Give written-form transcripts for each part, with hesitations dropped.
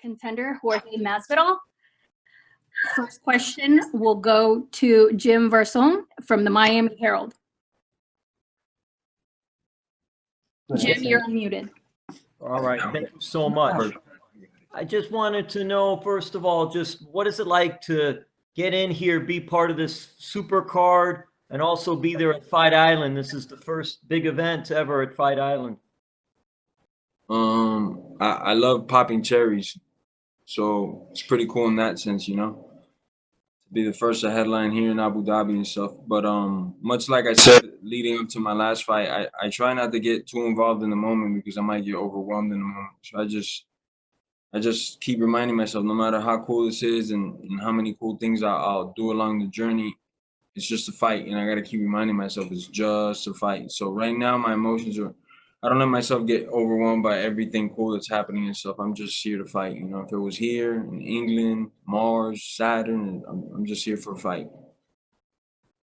contender Jorge Masvidal. First question will go to Jim Versone from the Miami Herald. Jim, you're unmuted. All right, thank you so much. I just wanted to know, first of all, just what is it like to get in here, be part of this super card, and also be there at Fight Island? This is the first big event ever at Fight Island. I love popping cherries, so it's pretty cool in that sense, you know, to be the first to headline here in Abu Dhabi and stuff. But much like I said leading up to my last fight, I try not to get too involved in the moment because I might get overwhelmed in the moment. So I just keep reminding myself, no matter how cool this is and how many cool things I'll do along the journey, it's just a fight, and I gotta keep reminding myself it's just a fight. So right now, my emotions are, I don't let myself get overwhelmed by everything cool that's happening and stuff. I'm just here to fight. You know, if it was here in England, Mars, Saturn, I'm just here for a fight.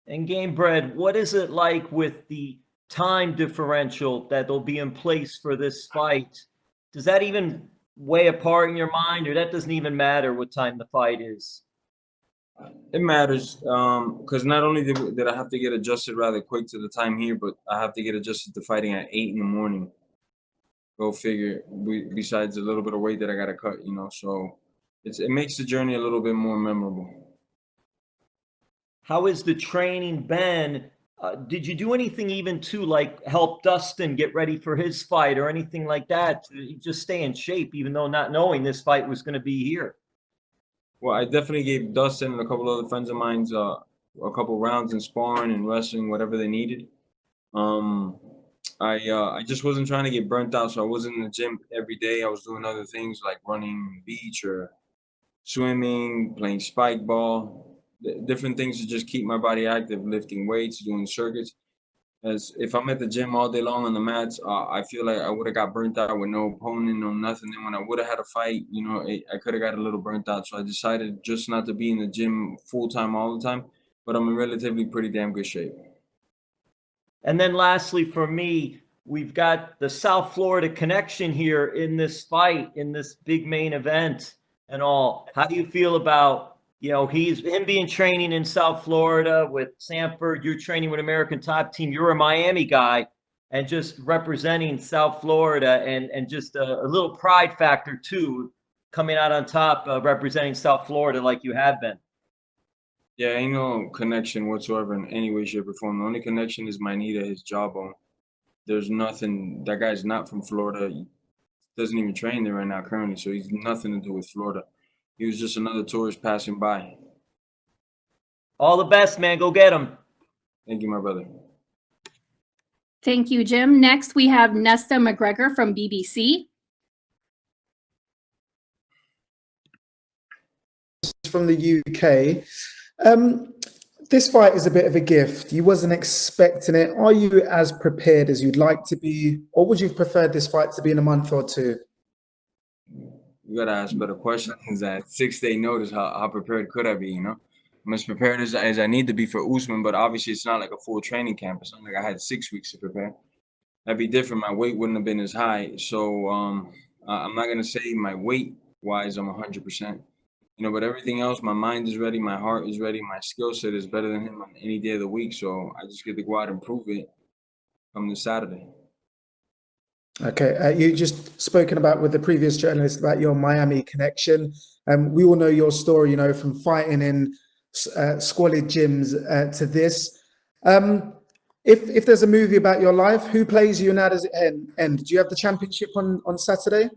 And Gamebred, what is it like with the time differential that'll be in place for this fight? Does that even weigh a part in your mind, or that doesn't even matter what time the fight is? It matters because not only did I have to get adjusted rather quick to the time here, but I have to get adjusted to fighting at 8 in the morning. Go figure. Besides a little bit of weight that I got to cut, you know, so it makes the journey a little bit more memorable. How has the training been? Did you do anything even to like help Dustin get ready for his fight or anything like that to just stay in shape, even though not knowing this fight was going to be here? Well, I definitely gave Dustin and a couple other friends of mine a couple rounds in sparring and wrestling, whatever they needed. I just wasn't trying to get burnt out, so I wasn't in the gym every day. I was doing other things like running beach or swimming, playing spike ball, different things to just keep my body active, lifting weights, doing circuits. As if I'm at the gym all day long on the mats, I feel like I would have got burnt out with no opponent, no nothing. And when I would have had a fight, you know, I could have got a little burnt out. So I decided just not to be in the gym full time all the time. But I'm in relatively pretty damn good shape. And then lastly, for me, we've got the South Florida connection here in this fight, in this big main event and all. How do you feel about, you know, him being training in South Florida with Sanford, you're training with American Top Team, you're a Miami guy, and just representing South Florida and just a little pride factor too, coming out on top, representing South Florida like you have been? Yeah, ain't no connection whatsoever in any way, shape, or form. The only connection is my knee to his jawbone. There's nothing. That guy's not from Florida. He doesn't even train there right now currently, so he's nothing to do with Florida. He was just another tourist passing by. All the best, man. Go get him. Thank you, my brother. Thank you, Jim. Next, we have Nesta McGregor from BBC. From the UK. This fight is a bit of a gift. You wasn't expecting it. Are you as prepared as you'd like to be, or would you have preferred this fight to be in a month or two? You gotta ask better questions. At 6-day notice, how prepared could I be? You know, I'm as prepared as I need to be for Usman, but obviously it's not like a full training camp. It's not like I had 6 weeks to prepare. That'd be different. My weight wouldn't have been as high. So I'm not gonna say my weight wise I'm 100%. You know, but everything else, my mind is ready, my heart is ready, my skill set is better than him on any day of the week. So I just get to go out and prove it come this Saturday. Okay, you just spoken about with the previous journalist about your Miami connection. We all know your story, you know, from fighting in squalid gyms to this. If there's a movie about your life, who plays you and how does it end? Do you have the championship on Saturday?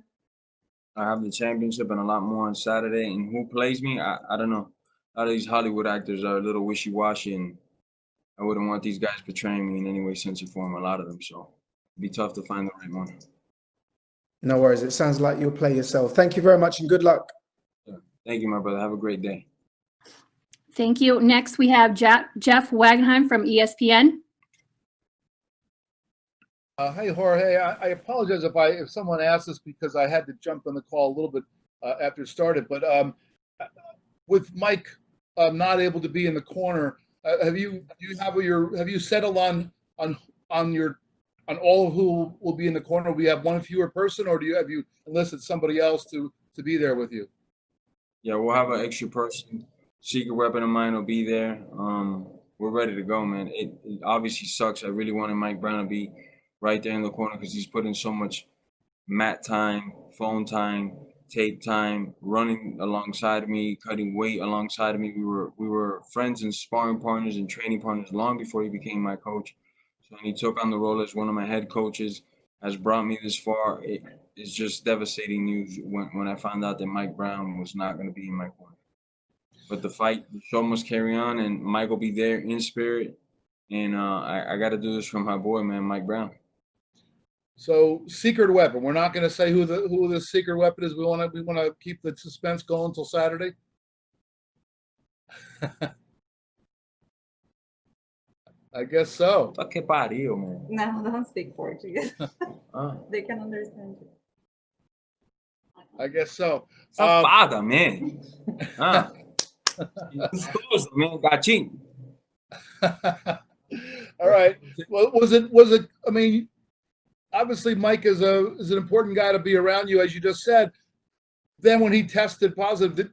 I have the championship and a lot more on Saturday. And who plays me? I don't know. A lot of these Hollywood actors are a little wishy-washy, and I wouldn't want these guys portraying me in any way, sense, or form, a lot of them. So it'd be tough to find the right one. No worries. It sounds like you'll play yourself. Thank you very much and good luck. Yeah. Thank you, my brother. Have a great day. Thank you. Next, we have Jeff Wagenheim from ESPN. Hey, Jorge. I apologize if someone asked this because I had to jump on the call a little bit after it started. But with Mike not able to be in the corner, have you settled on all of who will be in the corner? We have one fewer person, or have you enlisted somebody else to to be there with you. Yeah, we'll have an extra person. Secret weapon of mine will be there. We're ready to go, man. It obviously sucks. I really wanted Mike Brown to be right there in the corner because he's put in so much mat time, phone time, tape time, running alongside of me, cutting weight alongside of me. We were friends and sparring partners and training partners long before he became my coach. So when he took on the role as one of my head coaches, has brought me this far. It's just devastating news when I found out that Mike Brown was not going to be in my corner. But the show must carry on, and Mike will be there in spirit. And I got to do this for my boy, man, Mike Brown. So, secret weapon. We're not going to say who the secret weapon is. We want to keep the suspense going until Saturday. I guess so. Fuck que pariu, man. No, don't speak Portuguese. They can understand you. I guess so. Safada, man. Man, gatinho. All right. Well, was it? I mean, obviously, Mike is an important guy to be around you, as you just said. Then, when he tested positive,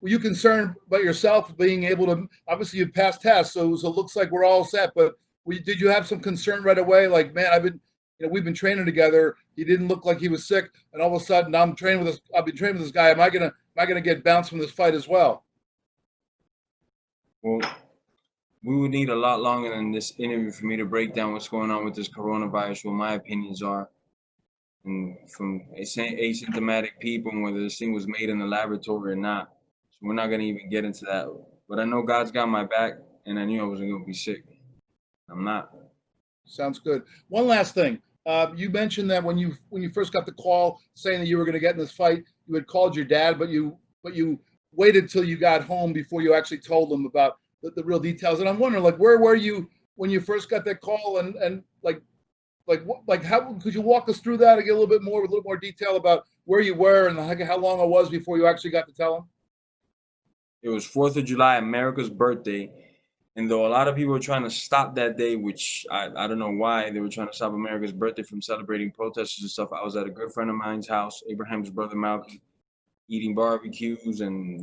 were you concerned about yourself being able to? Obviously, you passed tests, so it looks like we're all set. But did you have some concern right away? Like, man, we've been training together. He didn't look like he was sick, and all of a sudden, I've been training with this guy. Am I gonna get bounced from this fight as well? Well, we would need a lot longer than this interview for me to break down what's going on with this coronavirus, what my opinions are, and from asymptomatic people, and whether this thing was made in the laboratory or not. So we're not going to even get into that. But I know God's got my back, and I knew I wasn't going to be sick. I'm not. Sounds good. One last thing. You mentioned that when you first got the call saying that you were going to get in this fight, you had called your dad, but you waited till you got home before you actually told him about the real details. And I'm wondering, like, where were you when you first got that call, and how could you walk us through that and get a little more detail about where you were and how long it was before you actually got to tell him? It was 4th of July, America's birthday. And though a lot of people were trying to stop that day, which I don't know why they were trying to stop America's birthday from celebrating protesters and stuff, I was at a good friend of mine's house, Abraham's brother Malcolm, eating barbecues and,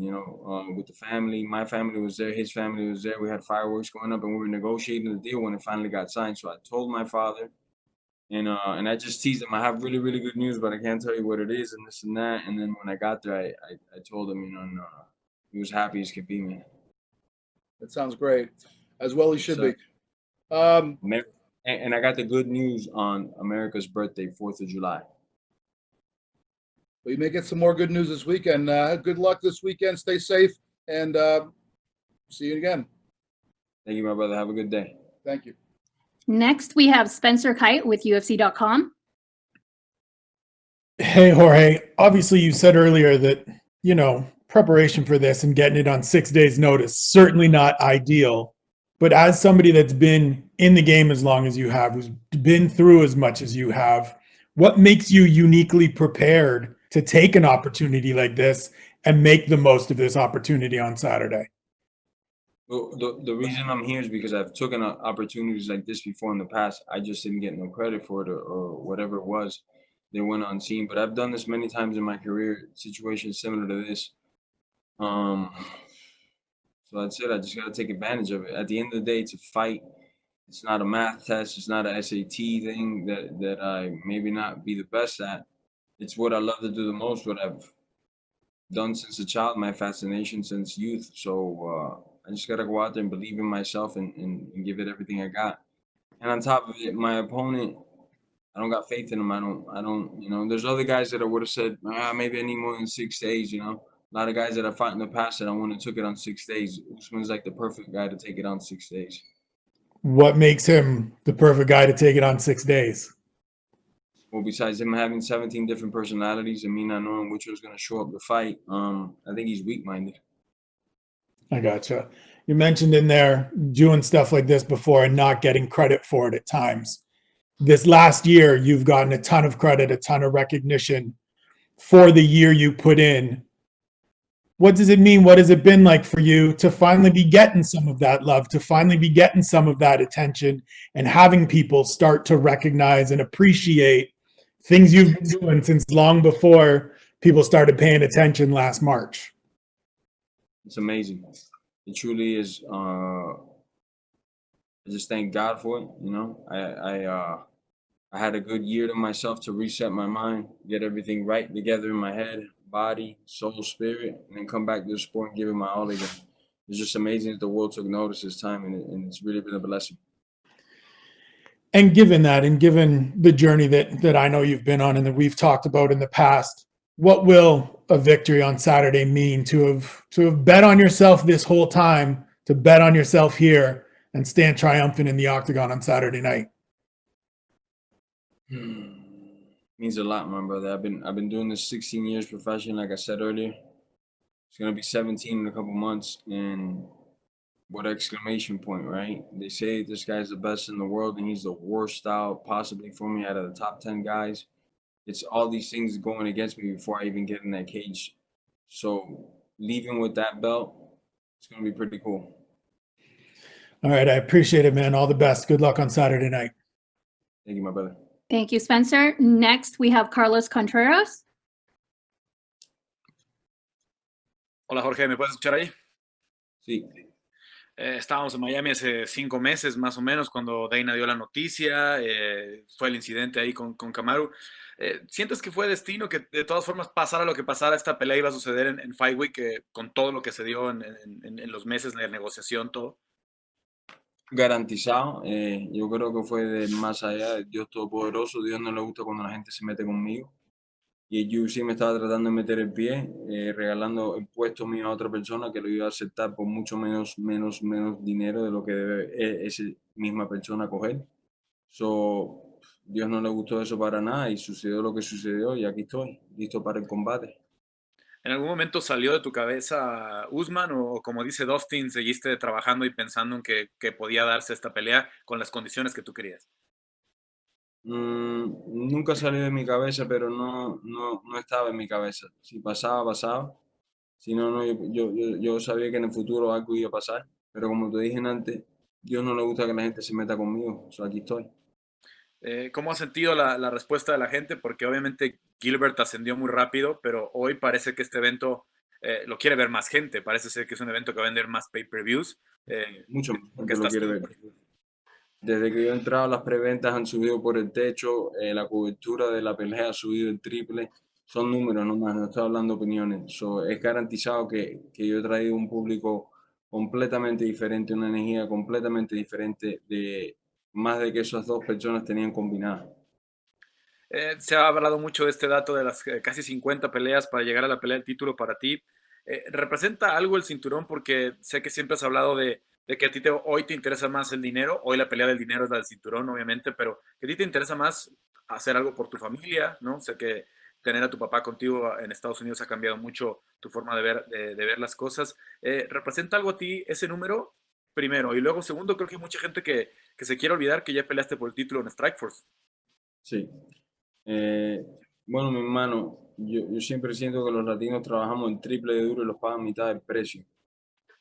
with the family. My family was there. His family was there. We had fireworks going up, and we were negotiating the deal when it finally got signed. So I told my father, and I just teased him. I have really, really good news, but I can't tell you what it is and this and that. And then when I got there, I told him, and he was happy as could be, man. That sounds great. As well he should be. And I got the good news on America's birthday, 4th of July. Well, you may get some more good news this weekend. Good luck this weekend. Stay safe, and see you again. Thank you, my brother. Have a good day. Thank you. Next, we have Spencer Kite with UFC.com. Hey, Jorge. Obviously, you said earlier that, preparation for this and getting it on 6 days' notice, certainly not ideal. But as somebody that's been in the game as long as you have, who's been through as much as you have, what makes you uniquely prepared to take an opportunity like this and make the most of this opportunity on Saturday? Well, the reason I'm here is because I've taken opportunities like this before in the past. I just didn't get no credit for it or whatever it was. They went unseen. But I've done this many times in my career, situations similar to this. So that's it. I just got to take advantage of it. At the end of the day, it's a fight. It's not a math test. It's not an SAT thing that I maybe not be the best at. It's what I love to do the most, what I've done since a child, my fascination since youth. So I just got to go out there and believe in myself and give it everything I got. And on top of it, my opponent, I don't got faith in him. I don't, there's other guys that I would have said, maybe I need more than 6 days, A lot of guys that I fought in the past that I wouldn't have took it on 6 days. Usman's like the perfect guy to take it on 6 days. What makes him the perfect guy to take it on 6 days? Well, besides him having 17 different personalities and me not knowing which was going to show up the fight, I think he's weak-minded. I gotcha. You mentioned in there doing stuff like this before and not getting credit for it at times. This last year, you've gotten a ton of credit, a ton of recognition for the year you put in. What does it mean? What has it been like for you to finally be getting some of that love, to finally be getting some of that attention and having people start to recognize and appreciate things you've been doing since long before people started paying attention last March. It's amazing. It truly is. I just thank God for it. You know, I had a good year to myself to reset my mind, get everything right together in my head, body, soul, spirit, and then come back to the sport and give it my all again. It's just amazing that the world took notice this time, and it's really been a blessing. And given that, and given the journey that I know you've been on and that we've talked about in the past, what will a victory on Saturday mean to have bet on yourself this whole time, to bet on yourself here and stand triumphant in the octagon on Saturday night? Means a lot, my brother. I've been doing this 16 years professionally, like I said earlier. It's gonna be 17 in a couple months, and what exclamation point, right? They say this guy's the best in the world, and he's the worst out possibly for me out of the top 10 guys. It's all these things going against me before I even get in that cage. So leaving with that belt, it's gonna be pretty cool. All right, I appreciate it, man. All the best. Good luck on Saturday night. Thank you, my brother. Thank you, Spencer. Next, we have Carlos Contreras. Hola Jorge, ¿me puedes escuchar ahí? Sí. Estábamos en Miami hace 5 meses más o menos cuando Dana dio la noticia, fue el incidente ahí con Kamaru. ¿Sientes que fue destino que de todas formas pasara lo que pasara, esta pelea iba a suceder en Fight Week con todo lo que se dio en los meses de negociación, todo? Garantizado. Yo creo que fue de más allá de Dios Todopoderoso. Dios no le gusta cuando la gente se mete conmigo. Y el UFC me estaba tratando de meter el pie, regalando el puesto mío a otra persona que lo iba a aceptar por mucho menos dinero de lo que debe esa misma persona coger. So, Dios no le gustó eso para nada y sucedió lo que sucedió y aquí estoy, listo para el combate. ¿En algún momento salió de tu cabeza Usman o como dice Dustin, seguiste trabajando y pensando en que podía darse esta pelea con las condiciones que tú querías? Nunca salió de mi cabeza, pero no estaba en mi cabeza. Si pasaba, pasaba. Si no, no, yo sabía que en el futuro algo iba a pasar. Pero como te dije antes, Dios no le gusta que la gente se meta conmigo. So, aquí estoy. ¿Cómo has sentido la respuesta de la gente? Porque obviamente Gilbert ascendió muy rápido, pero hoy parece que este evento lo quiere ver más gente. Parece ser que es un evento que va a vender más pay-per-views. Mucho más porque gente lo quiere ver. Desde que yo he entrado, las preventas han subido por el techo, la cobertura de la pelea ha subido el triple. Son números nomás, no estoy hablando opiniones. So, es garantizado que yo he traído un público completamente diferente, una energía completamente diferente de más de que esas dos personas tenían combinadas. Se ha hablado mucho de este dato de las casi 50 peleas para llegar a la pelea del título para ti. ¿Representa algo el cinturón? Porque sé que siempre has hablado de que a ti hoy te interesa más el dinero. Hoy la pelea del dinero es la del cinturón, obviamente, pero que a ti te interesa más hacer algo por tu familia, ¿no? Sé que tener a tu papá contigo en Estados Unidos ha cambiado mucho tu forma de ver las cosas. ¿Representa algo a ti ese número? Primero. Y luego, segundo, creo que hay mucha gente que se quiere olvidar que ya peleaste por el título en Strikeforce. Sí. Bueno, mi hermano, yo siempre siento que los latinos trabajamos el triple de duro y los pagan mitad del precio.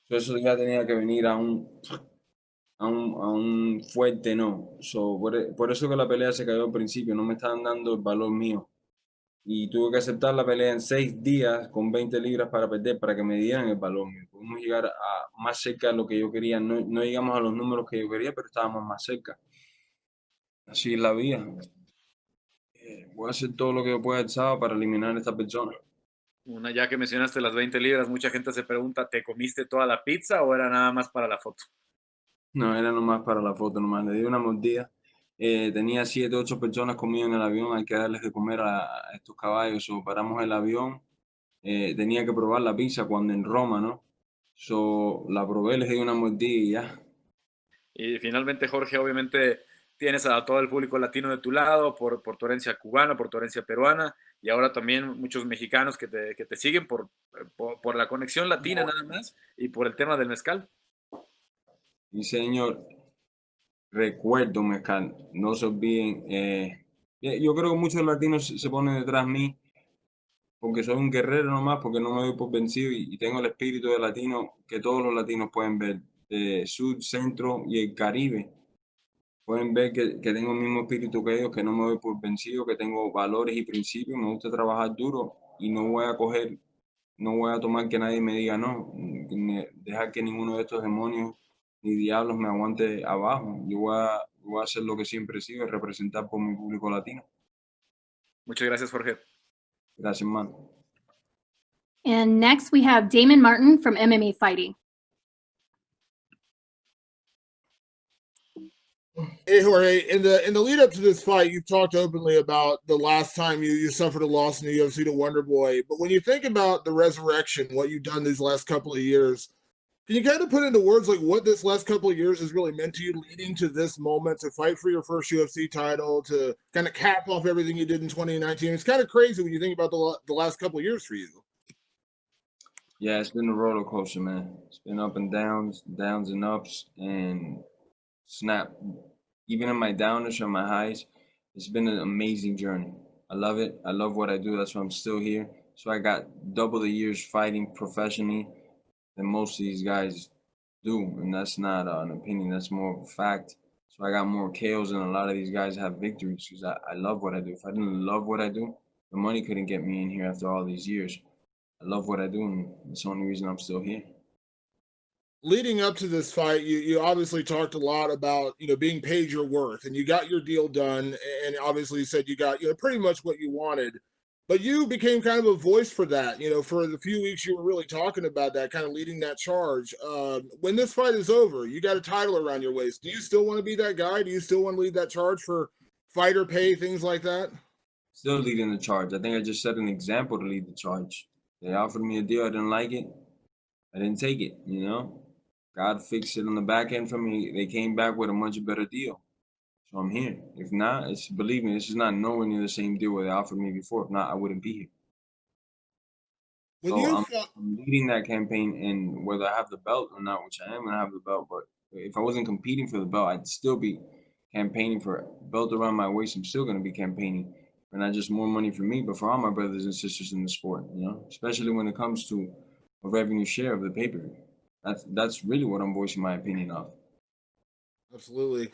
Eso ya tenía que venir a un fuerte no. So, por eso que la pelea se cayó al principio, no me estaban dando el valor mío. Y tuve que aceptar la pelea en 6 días con 20 libras para perder, para que me dieran el valor mío. Pudimos llegar más cerca de lo que yo quería. No llegamos a los números que yo quería, pero estábamos más cerca. Así es la vida. Voy a hacer todo lo que yo pueda el sábado para eliminar a esta persona. Ya que mencionaste las 20 libras, mucha gente se pregunta, ¿te comiste toda la pizza o era nada más para la foto? No, era nomás para la foto, nomás. Le di una mordida. Tenía 7, 8 personas conmigo en el avión. Hay que darles de comer a estos caballos. So, paramos el avión. Tenía que probar la pizza cuando en Roma, ¿no? So, la probé, les di una mordida y ya. Y finalmente, Jorge, obviamente tienes a todo el público latino de tu lado por tu herencia cubana, por tu herencia peruana, y ahora también muchos mexicanos que te siguen por la conexión latina nada más y por el tema del mezcal. Y señor, recuerdo, mezcal, no se olviden. Yo creo que muchos latinos se ponen detrás de mí porque soy un guerrero nomás, porque no me doy por vencido y tengo el espíritu de latino que todos los latinos pueden ver, de sur, centro y el Caribe. Pueden ver que tengo el mismo espíritu que ellos, que no me doy por vencido, que tengo valores y principios, me gusta trabajar duro no voy a coger, no voy a tomar que nadie me diga no, dejar que ninguno de estos demonios ni diablos me aguante abajo. Yo voy a hacer lo que siempre he sido, representar por mi público latino. Muchas gracias, Jorge. Gracias, man. And next we have Damon Martin from MMA Fighting. Hey Jorge, in the lead up to this fight, you've talked openly about the last time you suffered a loss in the UFC to Wonder Boy. But when you think about the resurrection, what you've done these last couple of years, can you kind of put into words like what this last couple of years has really meant to you leading to this moment to fight for your first UFC title, to kind of cap off everything you did in 2019? It's kind of crazy when you think about the last couple of years for you. Yeah, it's been a roller coaster, man. It's been up and downs, downs and ups, and snap. Even in my downers or my highs, it's been an amazing journey. I love it. I love what I do. That's why I'm still here. So I got double the years fighting professionally than most of these guys do. And that's not an opinion. That's more of a fact. So I got more KOs than a lot of these guys have victories because I love what I do. If I didn't love what I do, the money couldn't get me in here after all these years. I love what I do, and it's the only reason I'm still here. Leading up to this fight, you obviously talked a lot about, being paid your worth, and you got your deal done, and obviously you said you got, pretty much what you wanted, but you became kind of a voice for that, for the few weeks you were really talking about that, kind of leading that charge. When this fight is over, you got a title around your waist. Do you still want to be that guy? Do you still want to lead that charge for fighter pay, things like that? Still leading the charge. I think I just set an example to lead the charge. They offered me a deal, I didn't like it. I didn't take it, God fixed it on the back end for me. They came back with a much better deal. So I'm here. If not, believe me, this is not nowhere near the same deal where they offered me before. If not, I wouldn't be here. So I'm leading that campaign, and whether I have the belt or not, which I am going to have the belt, but if I wasn't competing for the belt, I'd still be campaigning for a belt around my waist. I'm still going to be campaigning for not just more money for me, but for all my brothers and sisters in the sport, especially when it comes to a revenue share of the pay-per-view. That's really what I'm voicing my opinion of. Absolutely.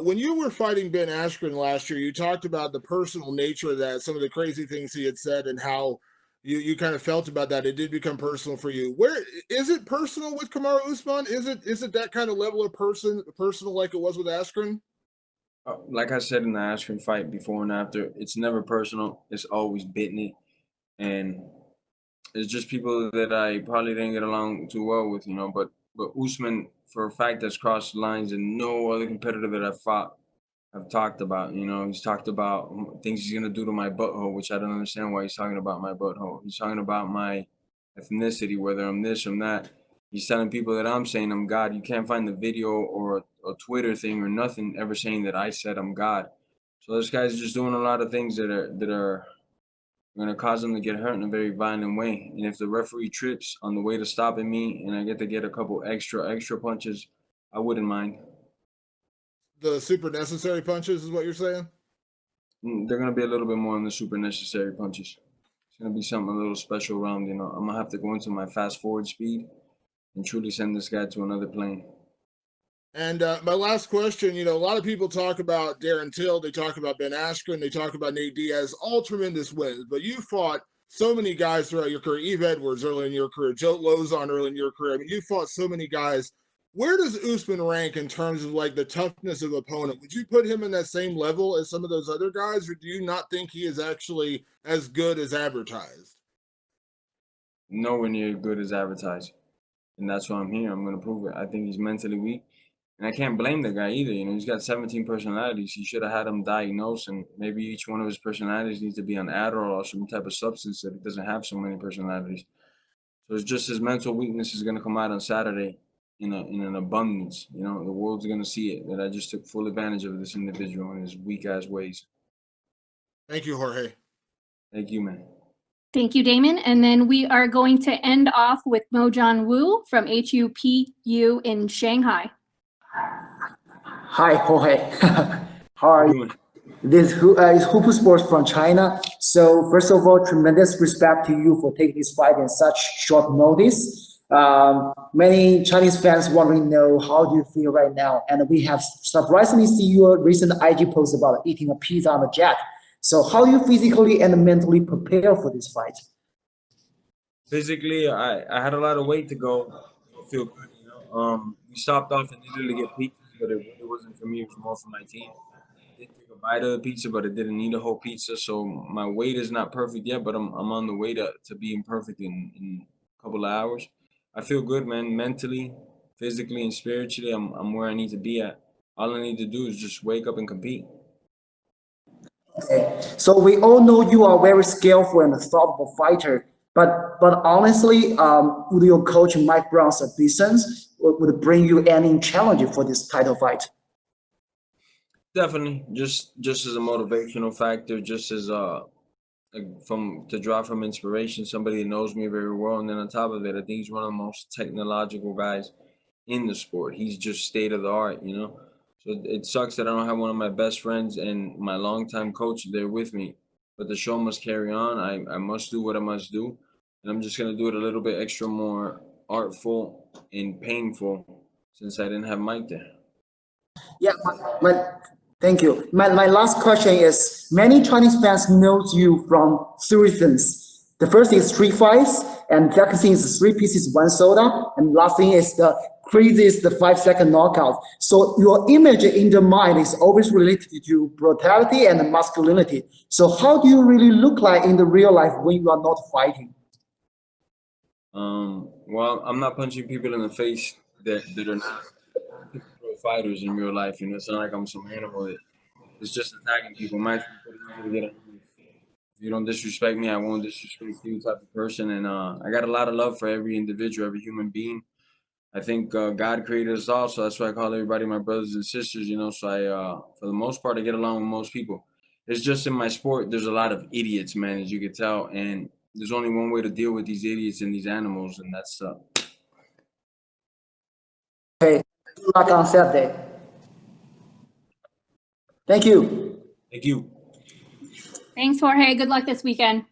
When you were fighting Ben Askren last year, you talked about the personal nature of that, some of the crazy things he had said, and how you kind of felt about that. It did become personal for you. Where is it personal with Kamaru Usman? Is it that kind of level of personal like it was with Askren? Like I said in the Askren fight before and after, it's never personal. It's always bitten it, and it's just people that I probably didn't get along too well with, But Usman, for a fact, has crossed lines, and no other competitor that I've fought have talked about. He's talked about things he's gonna do to my butthole, which I don't understand why he's talking about my butthole. He's talking about my ethnicity, whether I'm this or that. He's telling people that I'm saying I'm God. You can't find the video or a Twitter thing or nothing ever saying that I said I'm God. So this guy's just doing a lot of things that are going to cause him to get hurt in a very violent way. And if the referee trips on the way to stopping me and I get to get a couple extra punches, I wouldn't mind. The super necessary punches is what you're saying? They're going to be a little bit more than the super necessary punches. It's going to be something a little special around, I'm going to have to go into my fast forward speed and truly send this guy to another plane. And my last question, a lot of people talk about Darren Till, they talk about Ben Askren, they talk about Nate Diaz, all tremendous wins, but you fought so many guys throughout your career, Eve Edwards early in your career, Joe Lozon early in your career. I mean, you fought so many guys. Where does Usman rank in terms of like the toughness of opponent? Would you put him in that same level as some of those other guys, or do you not think he is actually as good as advertised? Nowhere near good as advertised. And that's why I'm here. I'm going to prove it. I think he's mentally weak. And I can't blame the guy either. He's got 17 personalities. He should have had him diagnosed, and maybe each one of his personalities needs to be on Adderall or some type of substance that he doesn't have so many personalities. So it's just his mental weakness is going to come out on Saturday in an abundance. The world's going to see it, that I just took full advantage of this individual in his weak-ass ways. Thank you, Jorge. Thank you, man. Thank you, Damon. And then we are going to end off with Mojan Wu from HUPU in Shanghai. Hi, Jorge. How are you? This is Hupu Sports from China. So first of all, tremendous respect to you for taking this fight in such short notice. Many Chinese fans want to know how do you feel right now? And we have surprisingly seen your recent IG post about eating a pizza on the jet. So how do you physically and mentally prepare for this fight? physically, I had a lot of weight to go. I feel good, you know. We stopped off and needed to get pizza, but it really wasn't for me. It was more for my team. I did take a bite of the pizza, but it didn't need a whole pizza. So my weight is not perfect yet, but I'm on the way to being perfect in a couple of hours. I feel good, man. Mentally, physically, and spiritually, I'm where I need to be at. All I need to do is just wake up and compete. Okay. So we all know you are very skillful and thoughtful fighter. But honestly, would your coach Mike Brown's ambitions would bring you any challenge for this title fight? Definitely, just as a motivational factor, just as from to draw from inspiration, somebody that knows me very well, and then on top of it, I think he's one of the most technological guys in the sport. He's just state of the art, you know. So it sucks that I don't have one of my best friends and my longtime coach there with me. But the show must carry on. I must do what I must do, and I'm just gonna do it a little bit extra more artful and painful since I didn't have Mike there. Yeah, thank you. My last question is, many Chinese fans knows you from three things. The first is three fights, and the second thing is three pieces, one soda, and last thing is the craziest 5-second knockout. So your image in the mind is always related to brutality and masculinity. So how do you really look like in the real life when you are not fighting? Well, I'm not punching people in the face that are not pro fighters in real life. You know, it's not like I'm some animal that is just attacking people. My if you don't disrespect me, I won't disrespect you type of person. And I got a lot of love for every individual, every human being. I think God created us all, so that's why I call everybody my brothers and sisters. You know, so I, for the most part, I get along with most people. It's just in my sport, there's a lot of idiots, man, as you can tell, and there's only one way to deal with these idiots and these animals, and that's Okay, good luck on Saturday. Thank you. Thank you. Thanks, Jorge. Good luck this weekend.